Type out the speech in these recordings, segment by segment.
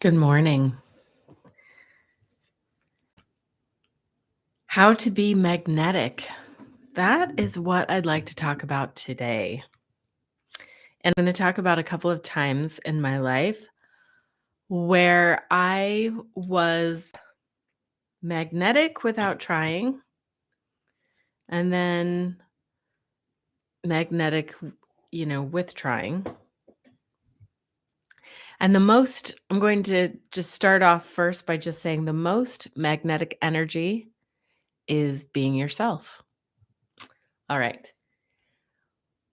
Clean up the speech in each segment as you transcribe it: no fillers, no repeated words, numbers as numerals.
Good morning. How to be magnetic. That is what I'd like to talk about today. And I'm going to talk about a couple of times in my life where I was magnetic without trying, and then magnetic, with trying. And I'm going to just start off first by just saying the most magnetic energy is being yourself. All right.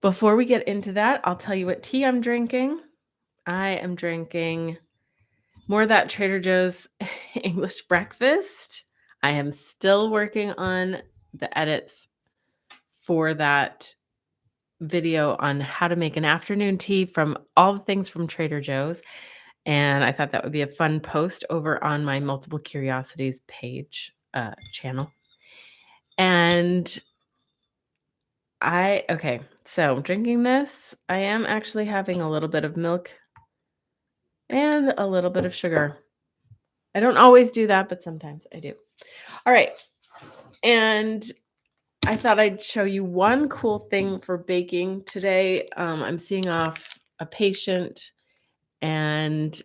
Before we get into that, I'll tell you what tea I'm drinking. I am drinking more of that Trader Joe's English breakfast. I am still working on the edits for that video on how to make an afternoon tea from all the things from Trader Joe's. And I thought that would be a fun post over on my Multiple Curiosities page channel. And so I'm drinking this. I am actually having a little bit of milk and a little bit of sugar. I don't always do that, but sometimes I do. All right. And I thought I'd show you one cool thing for baking today. I'm seeing off a patient, and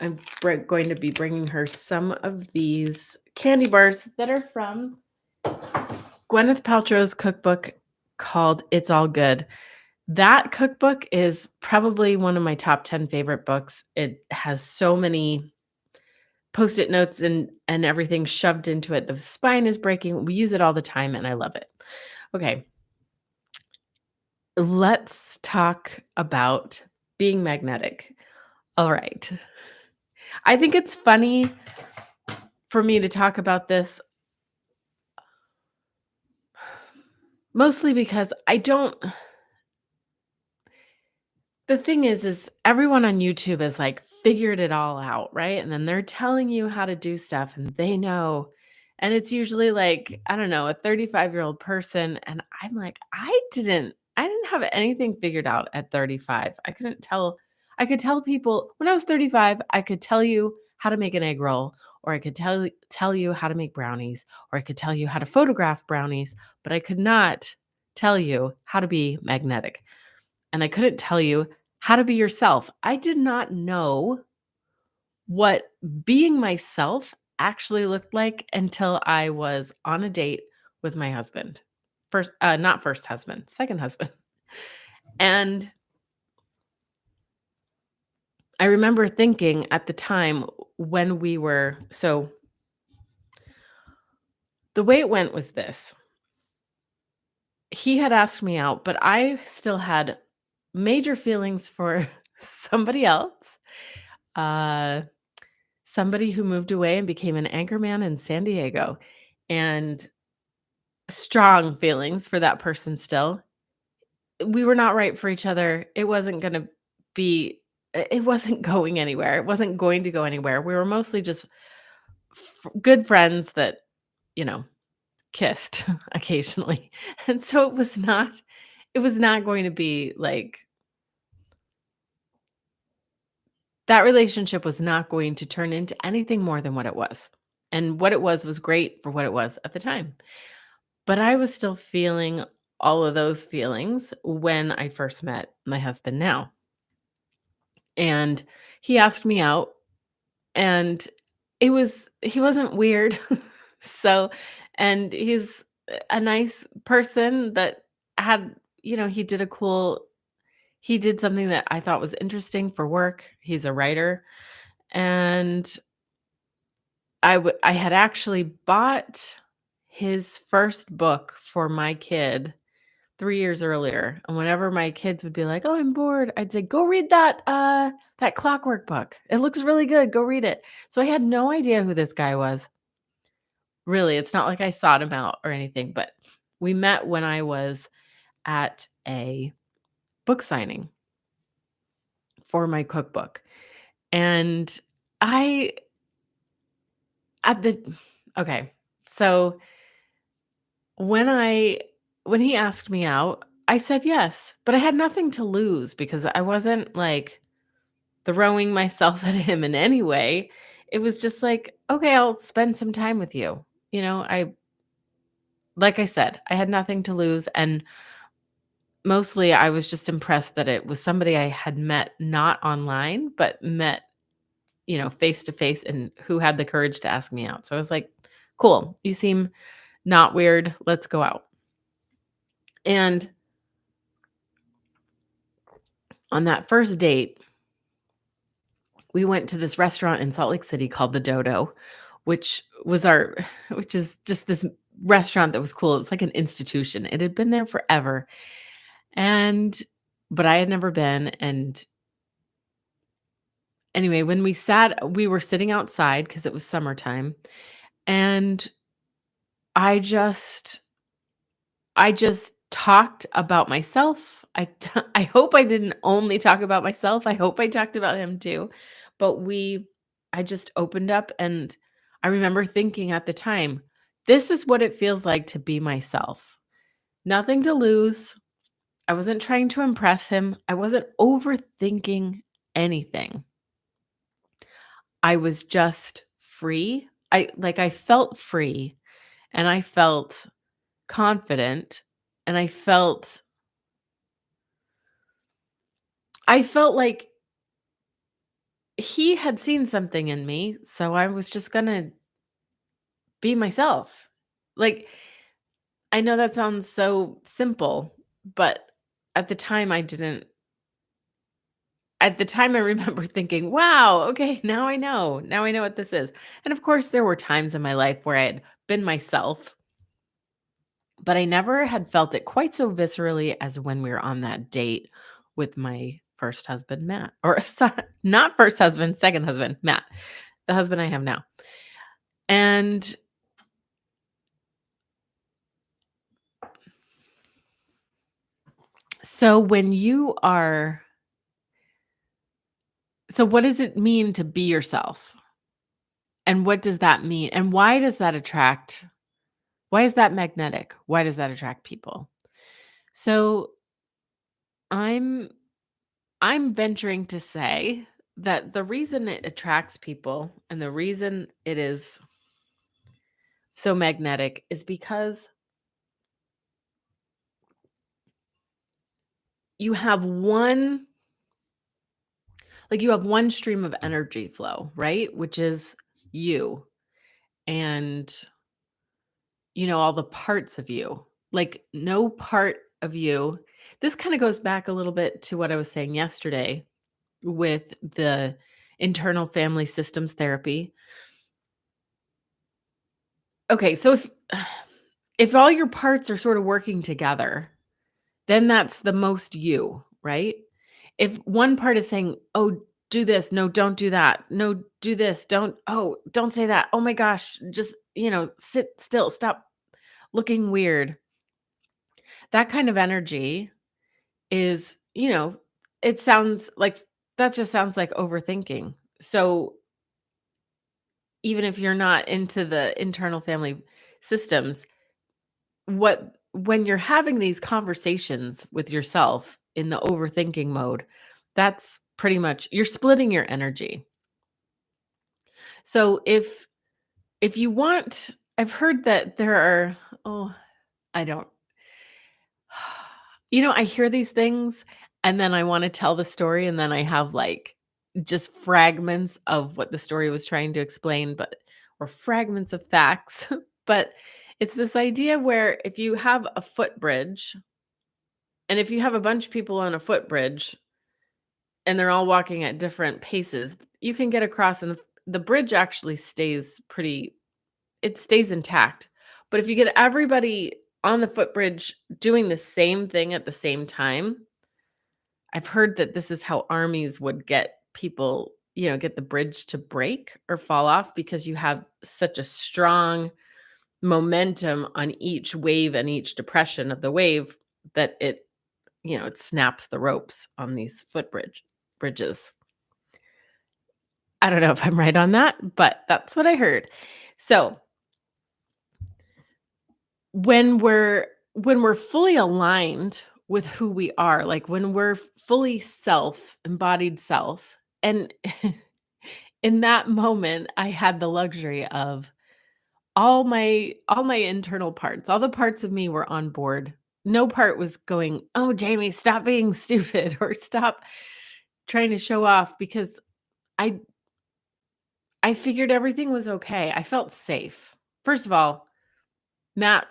I'm going to be bringing her some of these candy bars that are from Gwyneth Paltrow's cookbook called It's All Good. That cookbook is probably one of my top 10 favorite books. It has so many Post-it notes and everything shoved into it. The spine is breaking. We use it all the time, and I love it. Okay. Let's talk about being magnetic. All right. I think it's funny for me to talk about this mostly because the thing is everyone on YouTube has like figured it all out, right? And then they're telling you how to do stuff and they know. And it's usually like, I don't know, a 35-year-old person. And I'm like, I didn't have anything figured out at 35. I could tell people when I was 35, I could tell you how to make an egg roll, or I could tell you how to make brownies, or I could tell you how to photograph brownies, but I could not tell you how to be magnetic. And I couldn't tell you how to be yourself. I did not know what being myself actually looked like until I was on a date with my husband. Not first husband, second husband. And I remember thinking at the time when so the way it went was this. He had asked me out, but I still had major feelings for somebody else. Somebody who moved away and became an anchorman in San Diego, and strong feelings for that person still. We were not right for each other. It wasn't going anywhere. It wasn't going to go anywhere. We were mostly just good friends that, you know, kissed occasionally. And so it was not going to be like that relationship was not going to turn into anything more than what it was. And what it was great for what it was at the time. But I was still feeling all of those feelings when I first met my husband now. And he asked me out, and he wasn't weird. So, and he's a nice person that had, he did something that I thought was interesting for work. He's a writer, and I had actually bought his first book for my kid 3 years earlier, and whenever my kids would be like, "Oh, I'm bored," I'd say, "Go read that Clockwork book. It looks really good. Go read it." So I had no idea who this guy was. Really, it's not like I sought him out or anything, but we met when I was at a book signing for my cookbook. And I at the okay, so when I when he asked me out, I said yes, but I had nothing to lose because I wasn't like throwing myself at him in any way. It was just like, okay, I'll spend some time with you. Like I said, I had nothing to lose. And mostly I was just impressed that it was somebody I had met not online, but met, face to face and who had the courage to ask me out. So I was like, cool. You seem not weird. Let's go out. And on that first date, we went to this restaurant in Salt Lake City called the Dodo, which was our which is just this restaurant that was cool. It was like an institution. It had been there forever. And but I had never been. And anyway, when we were sitting outside because it was summertime, and I just I just talked about myself. I hope I didn't only talk about myself. I hope I talked about him too. But I just opened up, and I remember thinking at the time, this is what it feels like to be myself. Nothing to lose. I wasn't trying to impress him. I wasn't overthinking anything. I was just free. I felt free, and I felt confident, and I felt like he had seen something in me, so I was just gonna be myself. Like, I know that sounds so simple, but at the time I didn't at the time I remember thinking, "Wow, okay, now I know. Now I know what this is." And of course, there were times in my life where I had been myself, but I never had felt it quite so viscerally as when we were on that date with my first husband, Matt, or not first husband, second husband, Matt, the husband I have now. And so what does it mean to be yourself? And what does that mean? And why is that magnetic? Why does that attract people? So I'm I'm venturing to say that the reason it attracts people and the reason it is so magnetic is because you have one you have one stream of energy flow, right? Which is you and all the parts of you. Like no part of you. This kind of goes back a little bit to what I was saying yesterday with the internal family systems therapy. Okay, so if all your parts are sort of working together, then that's the most you, right? If one part is saying, "Oh, do this. No, don't do that. No, do this. Don't say that. Oh my gosh, just, sit still. Stop looking weird." That kind of energy is, it sounds like that just sounds like overthinking. So, even if you're not into the internal family systems, when you're having these conversations with yourself in the overthinking mode, that's pretty much you're splitting your energy. So if you want I've heard that there are oh, I don't I hear these things and then I want to tell the story and then I have like just fragments of what the story was trying to explain, but or fragments of facts. But it's this idea where if you have a footbridge and if you have a bunch of people on a footbridge and they're all walking at different paces, you can get across and the bridge actually stays intact. But if you get everybody on the footbridge doing the same thing at the same time, I've heard that this is how armies would get people, get the bridge to break or fall off because you have such a strong momentum on each wave and each depression of the wave that it snaps the ropes on these bridges. I don't know if I'm right on that, but that's what I heard. So, when we're fully aligned with who we are, like when we're fully embodied self, and in that moment, I had the luxury of all my internal parts, all the parts of me were on board. No part was going, "Oh, Jamie, stop being stupid," or "Stop trying to show off," because I I figured everything was okay. I felt safe. First of all, Matt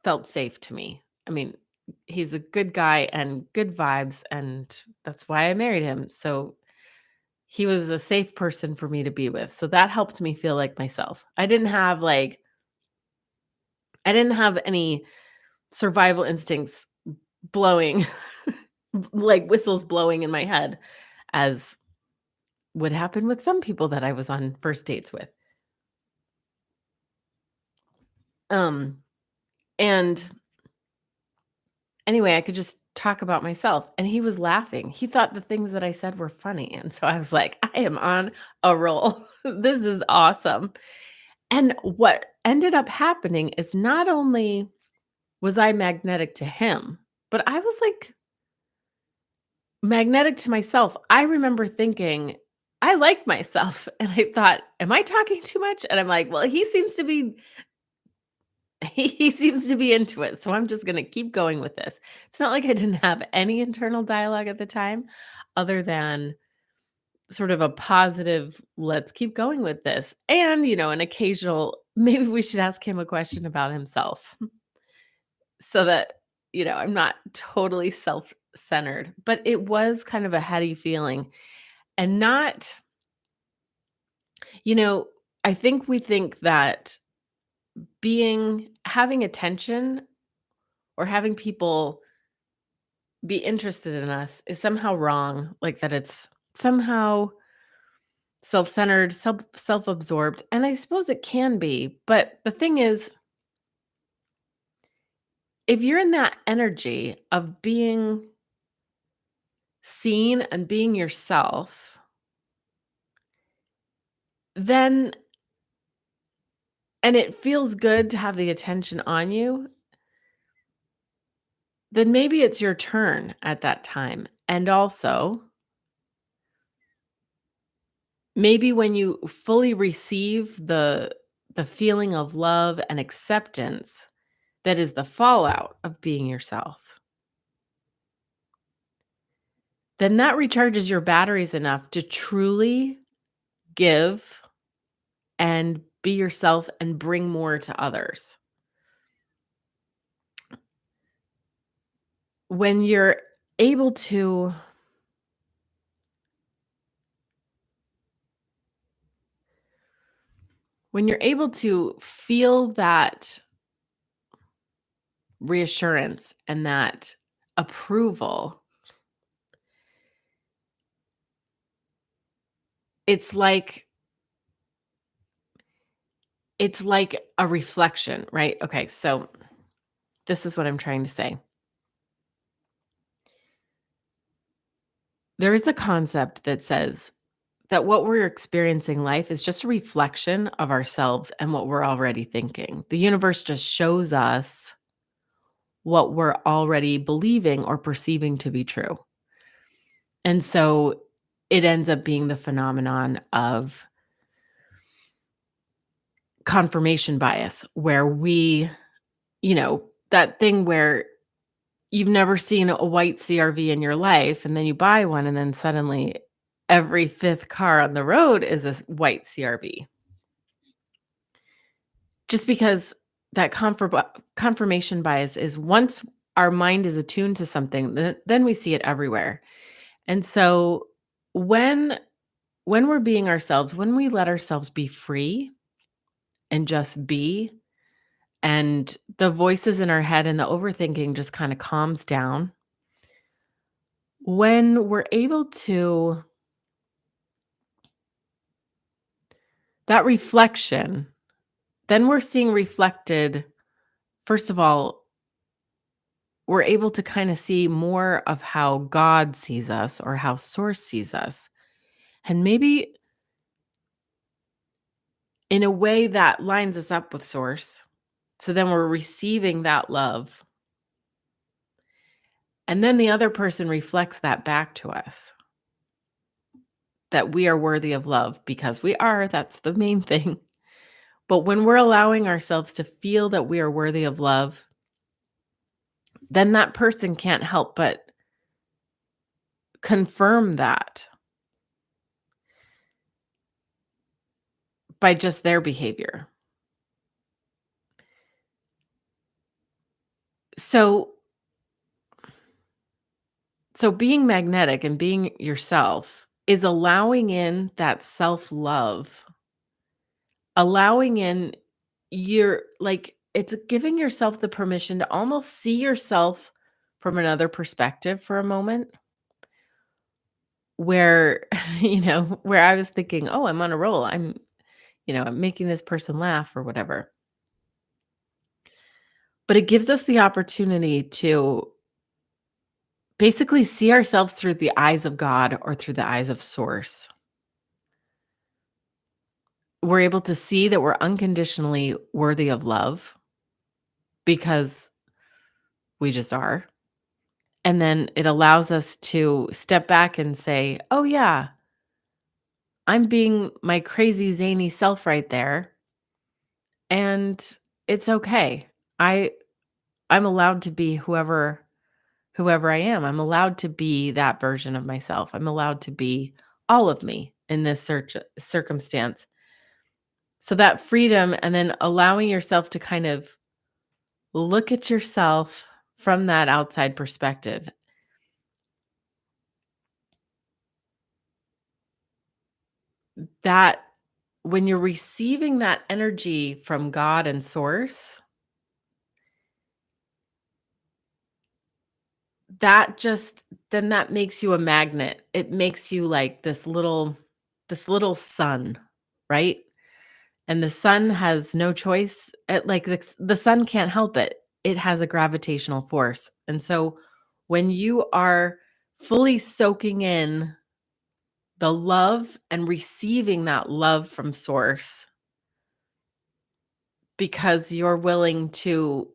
felt safe to me. I mean, he's a good guy and good vibes, and that's why I married him. So he was a safe person for me to be with. So that helped me feel like myself. I didn't have any survival instincts blowing like whistles blowing in my head as would happen with some people that I was on first dates with. Um and anyway, I could just talk about myself and he was laughing. He thought the things that I said were funny. And so I was like, I am on a roll. This is awesome. And what ended up happening is not only was I magnetic to him, but I was like magnetic to myself. I remember thinking, I like myself. And I thought, am I talking too much? And I'm like, well, he seems to be he seems to be into it. So I'm just gonna keep going with this. It's not like I didn't have any internal dialogue at the time other than sort of a positive, let's keep going with this. And, an occasional, maybe we should ask him a question about himself so that, I'm not totally self-centered. But it was kind of a heady feeling and not, you know, I think we think that having attention or having people be interested in us is somehow wrong, like that it's somehow self-centered, self-absorbed, and I suppose it can be, but the thing is, if you're in that energy of being seen and being yourself, then and it feels good to have the attention on you, then maybe it's your turn at that time. And also, maybe when you fully receive the feeling of love and acceptance that is the fallout of being yourself, then that recharges your batteries enough to truly give and be yourself and bring more to others. When you're able to when you're able to feel that reassurance and that approval, it's like it's like a reflection, right? Okay, so this is what I'm trying to say. There is a concept that says that what we're experiencing life is just a reflection of ourselves and what we're already thinking. The universe just shows us what we're already believing or perceiving to be true. And so it ends up being the phenomenon of confirmation bias, where that thing where you've never seen a white CRV in your life, and then you buy one, and then suddenly every fifth car on the road is a white CRV. Just because that confirmation bias is once our mind is attuned to something, then we see it everywhere. And so when we're being ourselves, when we let ourselves be free and just be, and the voices in our head and the overthinking just kind of calms down, when we're able to that reflection, then we're seeing reflected, first of all, we're able to kind of see more of how God sees us or how source sees us. And maybe in a way that lines us up with source. So then we're receiving that love. And then the other person reflects that back to us. that we are worthy of love because we are, that's the main thing. But when we're allowing ourselves to feel that we are worthy of love, then that person can't help but confirm that by just their behavior. So so being magnetic and being yourself is allowing in that self-love, allowing in your like it's giving yourself the permission to almost see yourself from another perspective for a moment where where I was thinking, "Oh, I'm on a roll. I'm making this person laugh or whatever." But it gives us the opportunity to basically see ourselves through the eyes of God or through the eyes of source. We're able to see that we're unconditionally worthy of love because we just are. And then it allows us to step back and say, "Oh yeah, I'm being my crazy zany self right there and it's okay. I I'm allowed to be whoever I am. I'm allowed to be that version of myself. I'm allowed to be all of me in this circumstance." So that freedom and then allowing yourself to kind of look at yourself from that outside perspective. That when you're receiving that energy from God and source, that just then that makes you a magnet. It makes you like this little sun, right? And the sun has no choice. Like the sun can't help it. It has a gravitational force. And so when you are fully soaking in the love and receiving that love from source because you're willing to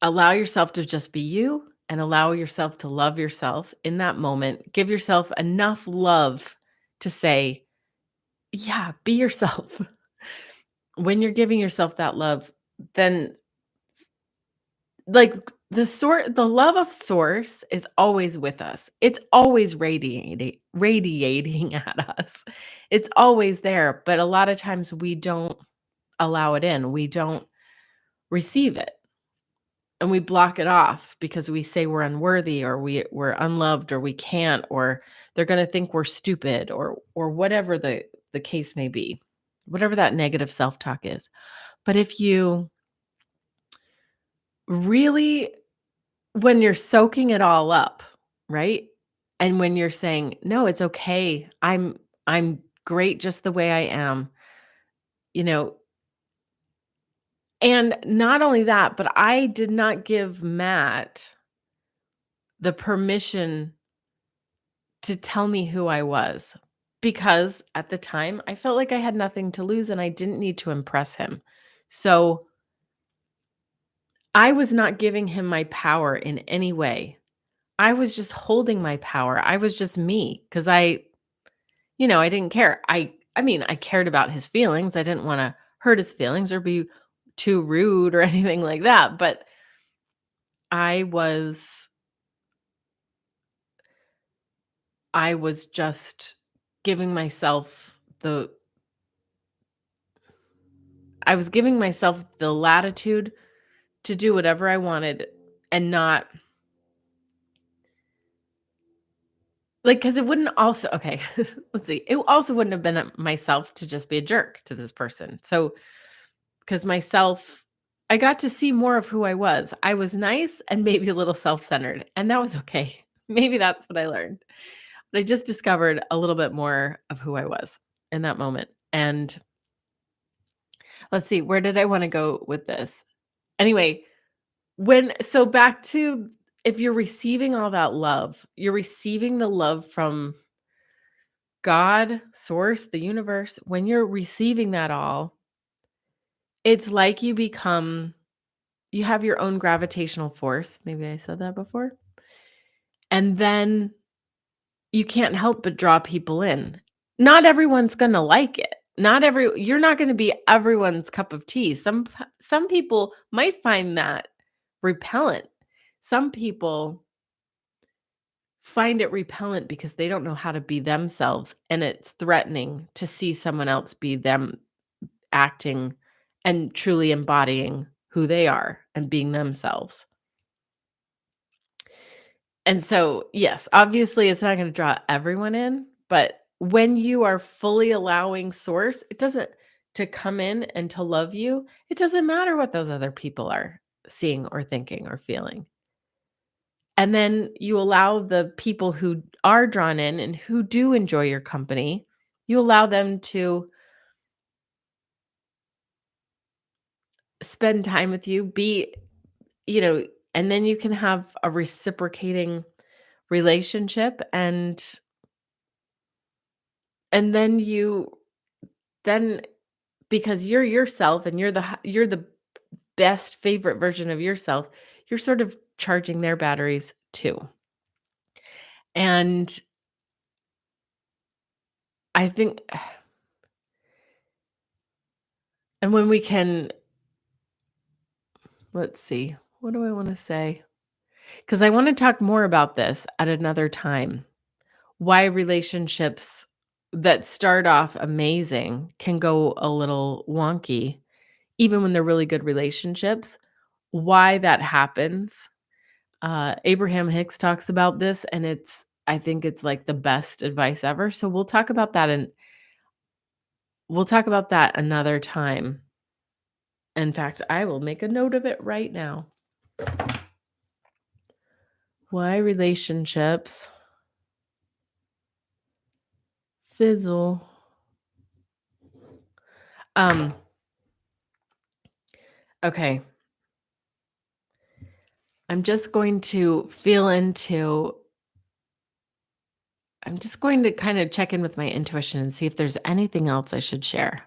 allow yourself to just be you and allow yourself to love yourself in that moment. Give yourself enough love to say, yeah, be yourself. When you're giving yourself that love, then like the love of source is always with us. It's always radiating at us. It's always there, but a lot of times we don't allow it in. We don't receive it. And we block it off because we say we're unworthy or we're unloved or we can't or they're going to think we're stupid or whatever the case may be. Whatever that negative self-talk is. But if you really when you're soaking it all up, right? And when you're saying, "No, it's okay. I'm great just the way I am." You know, and not only that, but I did not give Matt the permission to tell me who I was because at the time I felt like I had nothing to lose and I didn't need to impress him. So, I was not giving him my power in any way. I was just holding my power. I was just me because I didn't care. I mean, I cared about his feelings. I didn't wanna hurt his feelings or be too rude or anything like that, but I was I was just giving myself the I was giving myself the latitude to do whatever I wanted and not like because it wouldn't also okay, let's see. It also wouldn't have been, myself to just be a jerk to this person. So, because myself I got to see more of who I was. I was nice and maybe a little self-centered, and that was okay. Maybe that's what I learned. But I just discovered a little bit more of who I was in that moment. And let's see, where did I wanna go with this? Anyway, back to if you're receiving all that love, you're receiving the love from God, source, the universe. When you're receiving that all, it's like you have your own gravitational force. Maybe I said that before. And then you can't help but draw people in. Not everyone's gonna like it. You're not gonna be everyone's cup of tea. Some people might find that repellent. Some people find it repellent because they don't know how to be themselves, and it's threatening to see someone else be them acting and truly embodying who they are and being themselves. And so, yes, obviously, it's not gonna draw everyone in, but when you are fully allowing source, it doesn't to come in and to love you, it doesn't matter what those other people are seeing or thinking or feeling. And then you allow the people who are drawn in and who do enjoy your company, you allow them to spend time with you, you know, and then you can have a reciprocating relationship and then because you're yourself and you're the best favorite version of yourself, you're sort of charging their batteries too. And I think and when we can let's see, what do I want to say? Because I want to talk more about this at another time. Why relationships that start off amazing can go a little wonky, even when they're really good relationships. Why that happens. Abraham Hicks talks about this, and I think it's like the best advice ever. So we'll talk about that another time. In fact, I will make a note of it right now. Why relationships fizzle. Um, okay. I'm just going to feel into I'm just going to kind of check in with my intuition and see if there's anything else I should share.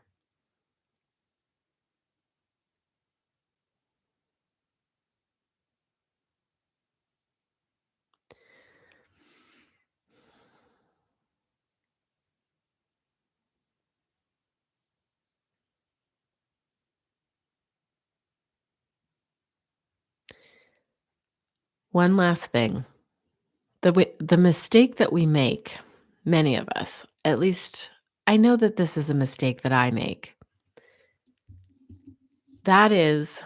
One last thing. The mistake that we make, many of us, at least I know that this is a mistake that I make. That is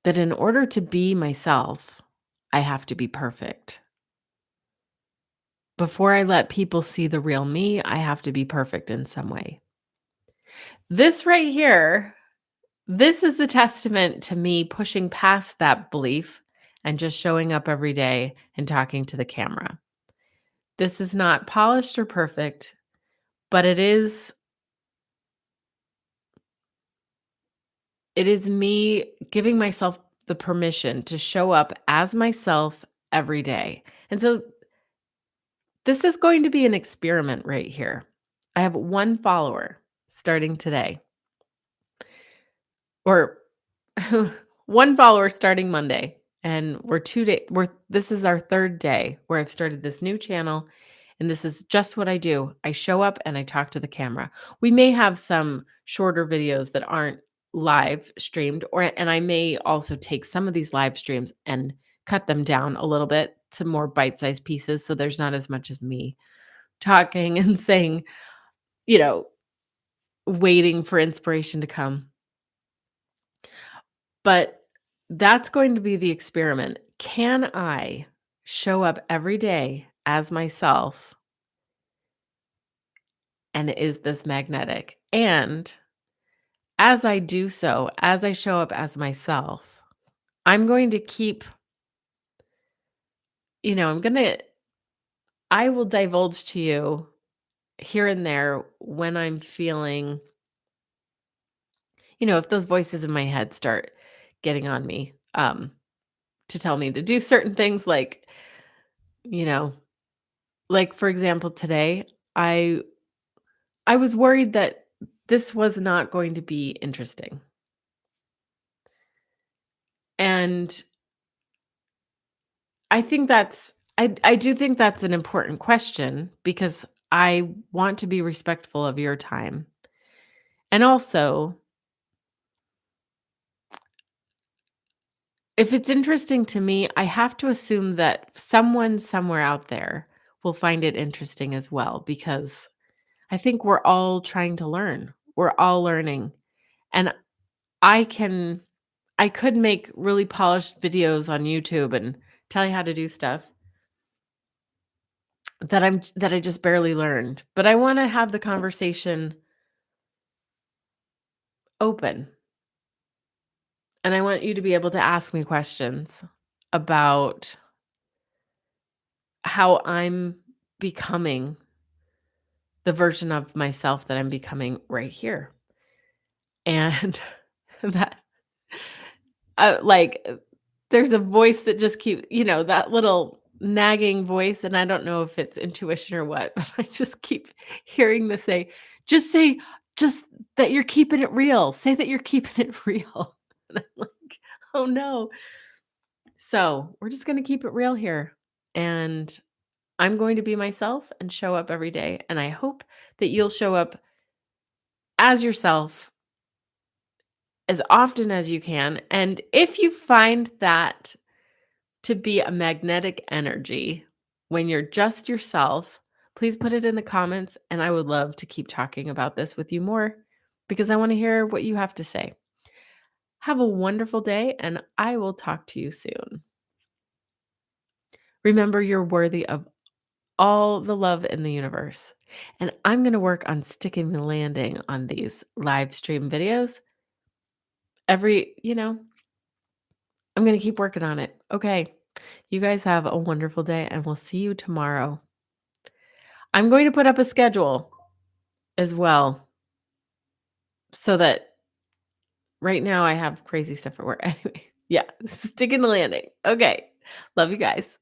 that in order to be myself, I have to be perfect. Before I let people see the real me, I have to be perfect in some way. This right here, this is the testament to me pushing past that belief and just showing up every day and talking to the camera. This is not polished or perfect, but it is me giving myself the permission to show up as myself every day. And so this is going to be an experiment right here. I have one follower starting today, or one follower starting Monday. And we're this is our third day where I've started this new channel. And this is just what I do. I show up and I talk to the camera. We may have some shorter videos that aren't live streamed, and I may also take some of these live streams and cut them down a little bit to more bite-sized pieces. So there's not as much as me talking and saying, you know, waiting for inspiration to come. But that's going to be the experiment. Can I show up every day as myself? And is this magnetic? And as I do so, as I show up as myself, I'm going to keep, you know, I will divulge to you here and there when I'm feeling, if those voices in my head start getting on me, to tell me to do certain things you know, like for example, today, I I was worried that this was not going to be interesting. And I think I do think that's an important question because I want to be respectful of your time. And also, if it's interesting to me, I have to assume that someone somewhere out there will find it interesting as well because I think we're all trying to learn. We're all learning. And I can I could make really polished videos on YouTube and tell you how to do stuff that I just barely learned. But I want to have the conversation open. And I want you to be able to ask me questions about how I'm becoming the version of myself that I'm becoming right here. And that like there's a voice that just that little nagging voice, and I don't know if it's intuition or what, but I just keep hearing this say, just that you're keeping it real. Say that you're keeping it real. And I'm like, oh no. So we're just gonna keep it real here. And I'm going to be myself and show up every day. And I hope that you'll show up as yourself as often as you can. And if you find that to be a magnetic energy when you're just yourself, please put it in the comments. And I would love to keep talking about this with you more because I want to hear what you have to say. Have a wonderful day, and I will talk to you soon. Remember, you're worthy of all the love in the universe. And I'm going to work on sticking the landing on these live stream videos. I'm going to keep working on it. Okay. You guys have a wonderful day, and we'll see you tomorrow. I'm going to put up a schedule as well so that right now I have crazy stuff at work. Anyway, yeah, sticking the landing. Okay. Love you guys.